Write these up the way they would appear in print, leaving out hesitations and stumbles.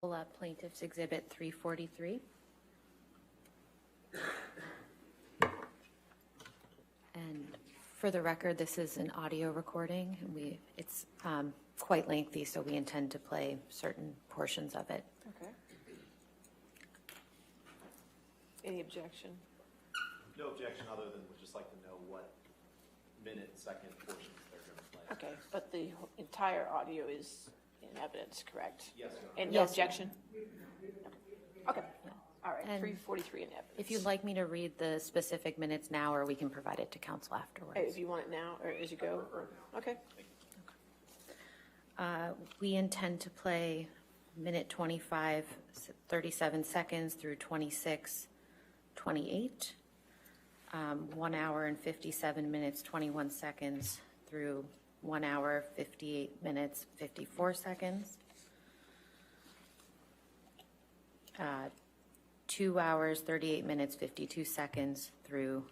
Plaintiff's Exhibit 343. And for the record, this is an audio recording. It's quite lengthy, so we intend to play certain portions of it. Okay. Any objection? No objection, other than we'd just like to know what minute, second portions they're going to play. Okay, but the entire audio is in evidence, correct? Yes, Your Honor. And no Yes. objection? Okay, all right, And 343 in evidence. If you'd like me to read the specific minutes now, or we can provide it to counsel afterwards. If you want it now, or as you go, or, okay. We intend to play minute 25, 37 seconds through 26, 28, 1 hour and 57 minutes, 21 seconds through 1 hour, 58 minutes, 54 seconds. 2 hours, 38 minutes, 52 seconds through,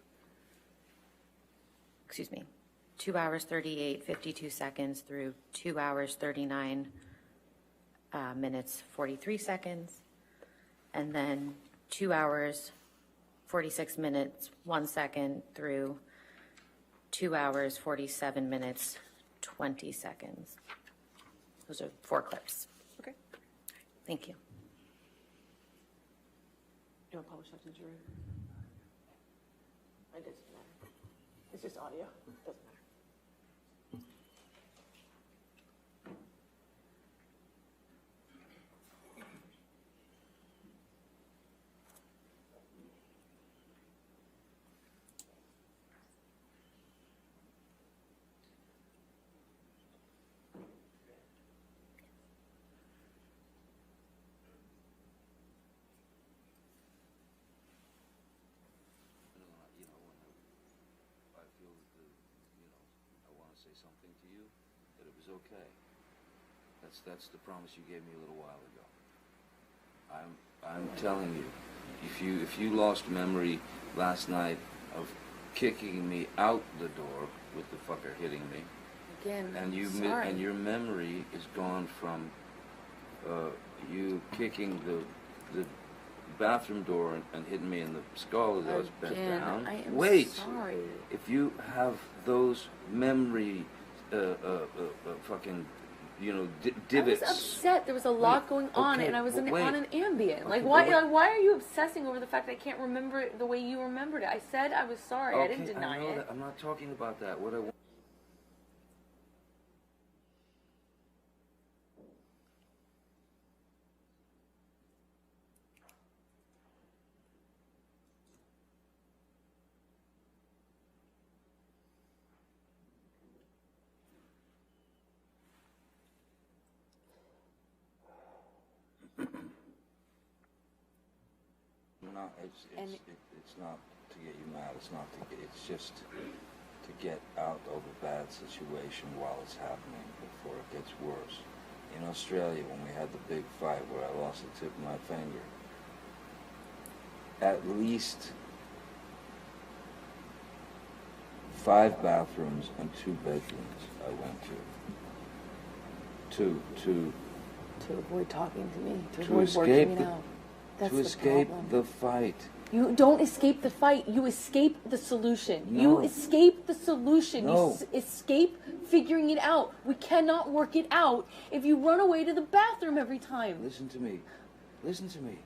2 hours, 38, 52 seconds through 2 hours, 39 minutes, 43 seconds. And then 2 hours, 46 minutes, 1 second through 2 hours, 47 minutes, 20 seconds. Those are 4 clips. Okay. Thank you. You want to publish that to the jury? It doesn't matter. It's just audio. It doesn't matter. I feel that, I want to say something to you, that it was okay. That's the promise you gave me a little while ago. I'm telling you, if you lost memory last night of kicking me out the door with the fucker hitting me, Again, and sorry. and your memory is gone from you kicking the bathroom door and hitting me in the skull as I was bent Again, down. I am Wait, sorry. if you have those memory fucking divots. I was upset. There was a lot Wait, going on, okay, and I was but wait. on an Ambien. Okay, Like, but why? wait. Like, why are you obsessing over the fact that I can't remember it the way you remembered it? I said I was sorry. I didn't deny I know it. that. I'm not talking about that. What I want. No, it's not to get you mad. It's not to get. It's just to get out of a bad situation while it's happening before it gets worse. In Australia, when we had the big fight where I lost the tip of my finger, at least 5 bathrooms and 2 bedrooms I went to. To avoid talking to me. To To avoid escape working the- it out. That's to the escape problem. the fight. You don't escape the fight. You escape the solution. No. You escape the solution. No. You escape figuring it out. We cannot work it out if you run away to the bathroom every time. Listen to me. Listen to me.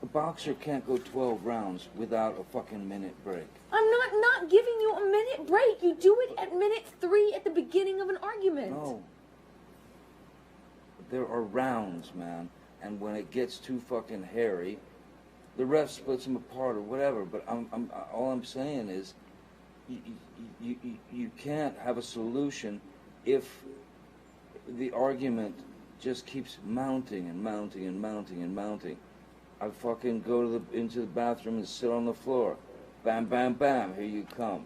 A boxer can't go 12 rounds without a fucking minute break. I'm not giving you a minute break. You do it at minute 3 at the beginning of an argument. No. There are rounds, man. And when it gets too fucking hairy, the ref splits them apart or whatever. But all I'm saying is, you can't have a solution if the argument just keeps mounting and mounting and mounting and mounting. I fucking go into the bathroom and sit on the floor. Bam, bam, bam, here you come.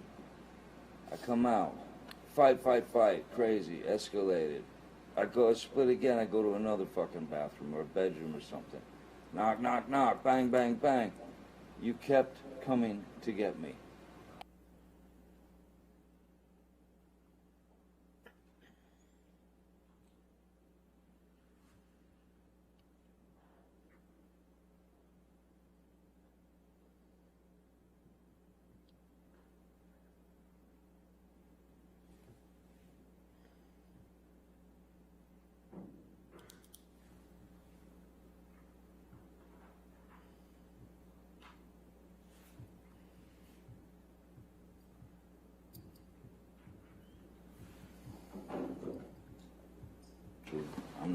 I come out. Fight, crazy, escalated. I go split again, I go to another fucking bathroom or a bedroom or something. Knock, knock, knock, bang, bang, bang. You kept coming to get me.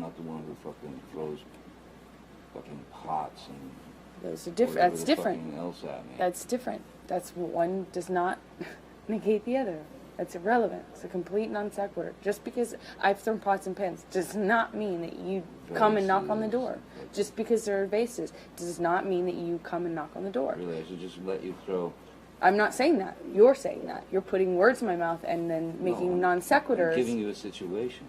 not the one who fucking throws fucking pots and Those are different. whatever That's the different. fucking else at me. That's different. That's one does not negate the other. That's irrelevant. It's a complete non sequitur. Just because I've thrown pots and pans does not mean that you come and knock on the door. Just because there are vases does not mean that you come and knock on the door. Really, I should just let you throw. I'm not saying that. You're saying that. You're putting words in my mouth and then making non sequiturs. I'm giving you a situation.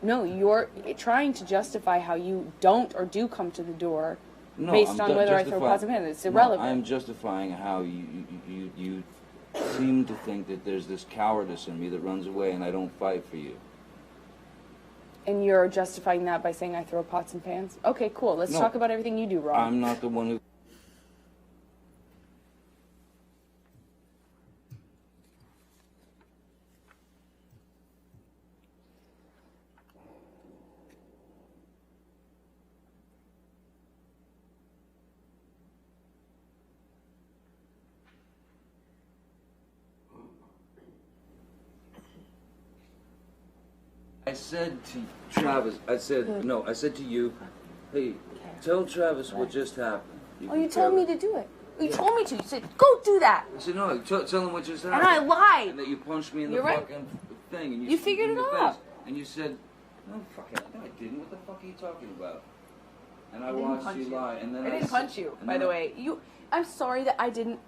No, you're trying to justify how you don't or do come to the door No, based I'm on whether I throw justifying- pots and pans. It's irrelevant. No, I'm justifying how you seem to think that there's this cowardice in me that runs away and I don't fight for you. And you're justifying that by saying I throw pots and pans? Okay, cool. Let's No. talk about everything you do wrong. I'm not the one who. I said to Travis, I said to you, hey, tell Travis what just happened. Oh, you told me to do it. You told me to. You said, go do that. I said, no, tell him what just happened. And I lied. And that you punched me in You're the right. fucking thing. And You figured in it the out. face. And you said, no, fucking, no, I didn't. What the fuck are you talking about? And I didn't watched punch you you. lie. And then I didn't punch you, and by then the way. I'm sorry that I didn't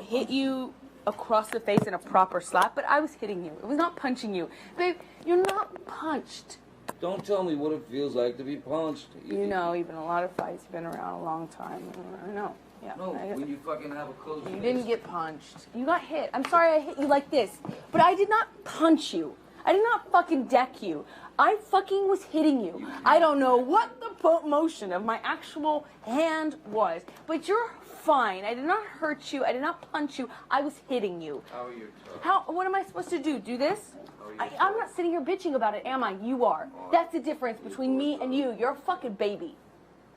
hit you across the face in a proper slap, but I was hitting you. It was not punching you. Babe, you're not punched. Don't tell me what it feels like to be punched. You know, you've been in a lot of fights. You've been around a long time. I know. Yeah. No, when you fucking have a close You face. didn't get punched. You got hit. I'm sorry I hit you like this. But I did not punch you. I did not fucking deck you. I fucking was hitting you. I don't know what the motion of my actual hand was. But you're fine. I did not hurt you. I did not punch you. I was hitting you. How are your toes? What am I supposed to do? Do this? I'm not sitting here bitching about it, am I? You are. That's the difference between me and you. You're a fucking baby.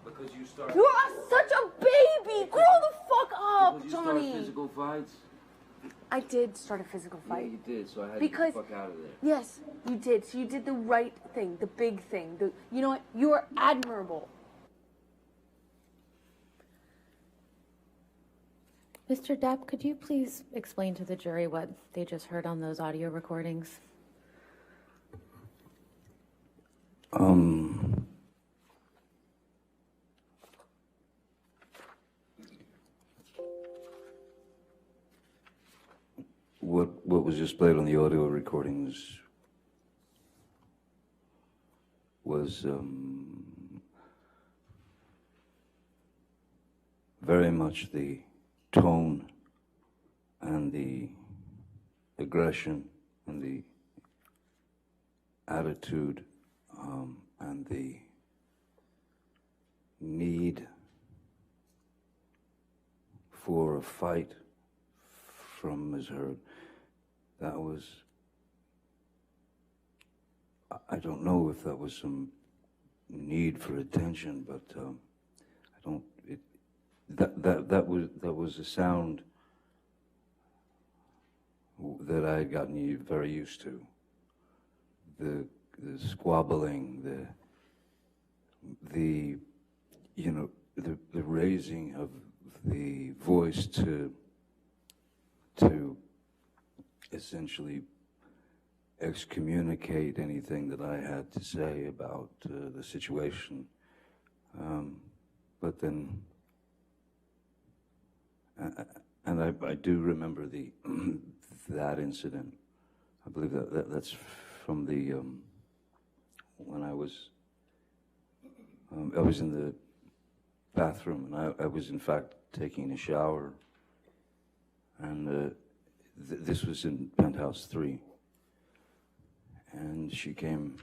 Because you start. You are such a baby. Grow the fuck up, Because you Johnny. start physical fights. I did start a physical Yeah, fight. you did. So I had Because- to get the fuck out of there. Yes, you did. So you did the right thing, the big thing. You know what? You are admirable. Mr. Depp, could you please explain to the jury what they just heard on those audio recordings? What was just played on the audio recordings was very much the tone and the aggression and the attitude and the need for a fight from Ms. Heard. That was, I don't know if that was some need for attention, but I don't. That was a sound that I had gotten very used to. The squabbling, the raising of the voice to essentially excommunicate anything that I had to say about the situation. But then, and I do remember that incident. I believe that's from the when I was in the bathroom, and I was in fact taking a shower, and this was in Penthouse 3, and she came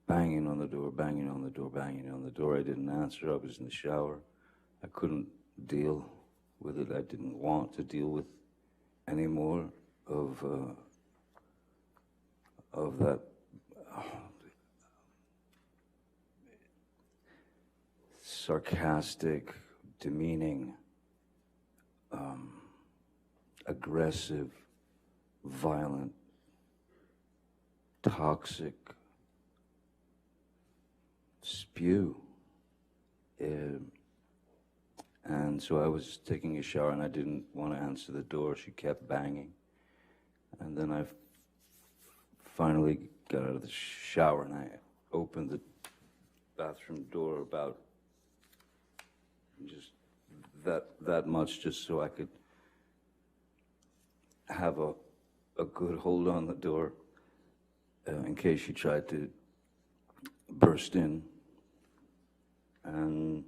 banging on the door, banging on the door, banging on the door. I didn't answer. I was in the shower. I couldn't deal with it. I didn't want to deal with any more of that sarcastic, demeaning, aggressive, violent, toxic spew. And so I was taking a shower, and I didn't want to answer the door. She kept banging. And then I finally got out of the shower, and I opened the bathroom door about just that much, just so I could have a good hold on the door in case she tried to burst in. And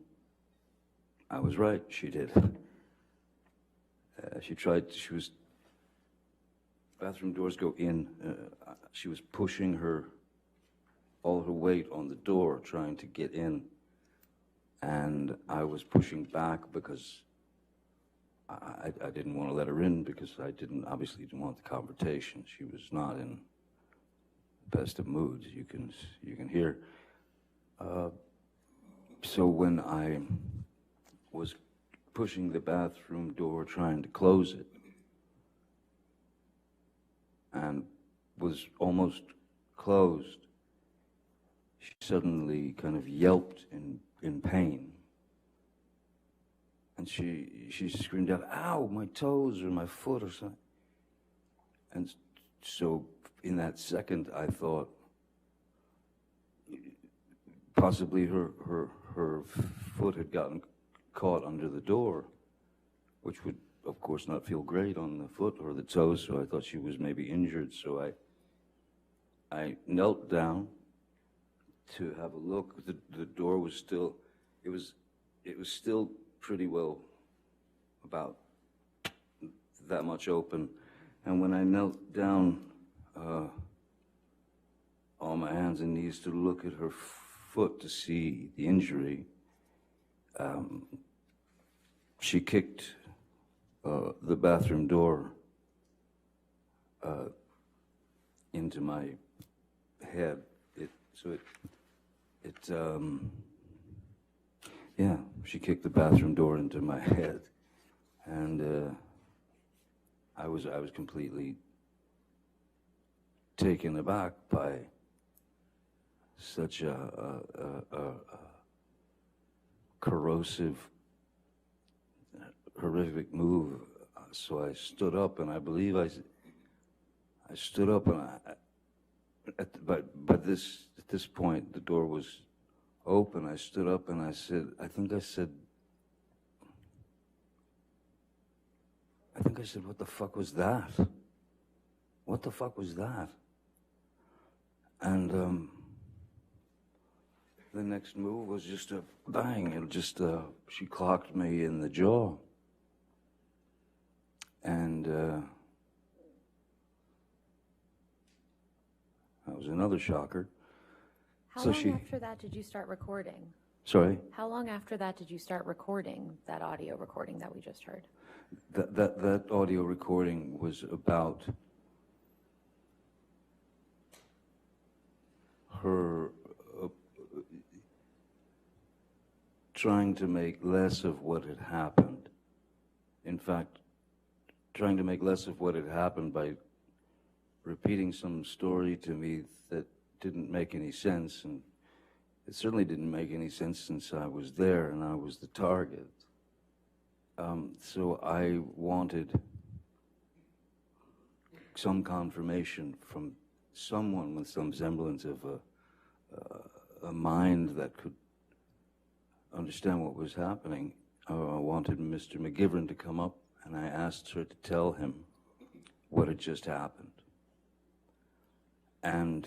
I was right, she did. Bathroom doors go in. She was pushing all her weight on the door, trying to get in. And I was pushing back because I didn't want to let her in, because I obviously didn't want the confrontation. She was not in the best of moods, you can hear. So when I was pushing the bathroom door, trying to close it, and was almost closed, she suddenly kind of yelped in pain. And she screamed out, "Ow, my toes or my foot or something." And so in that second, I thought possibly her foot had gotten caught under the door, which would, of course, not feel great on the foot or the toes, so I thought she was maybe injured. So I knelt down to have a look. The door was still, it was still pretty well about that much open. And when I knelt down on my hands and knees to look at her foot to see the injury, she kicked the bathroom door into my head. She kicked the bathroom door into my head, and I was completely taken aback by such a corrosive, horrific move. So I stood up, and I believe I stood up, and at this point the door was open. I stood up and I said, I think I said, "What the fuck was that? What the fuck was that?" And the next move was just a bang, and just she clocked me in the jaw. And that was another shocker. How long after that did you start recording? Sorry? How long after that did you start recording that audio recording that we just heard? That audio recording was about her trying to make less of what had happened. In fact, trying to make less of what had happened by repeating some story to me that didn't make any sense, and it certainly didn't make any sense since I was there and I was the target. So I wanted some confirmation from someone with some semblance of a mind that could understand what was happening. I wanted Mr. McGivern to come up, and I asked her to tell him what had just happened. And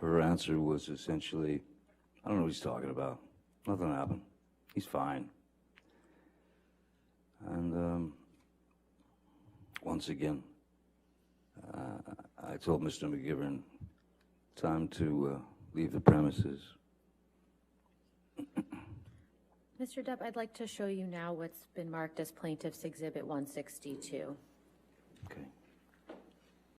her answer was essentially, "I don't know what he's talking about. Nothing happened. He's fine." And once again, I told Mr. McGivern, time to leave the premises. Mr. Depp, I'd like to show you now what's been marked as Plaintiff's Exhibit 162. Okay.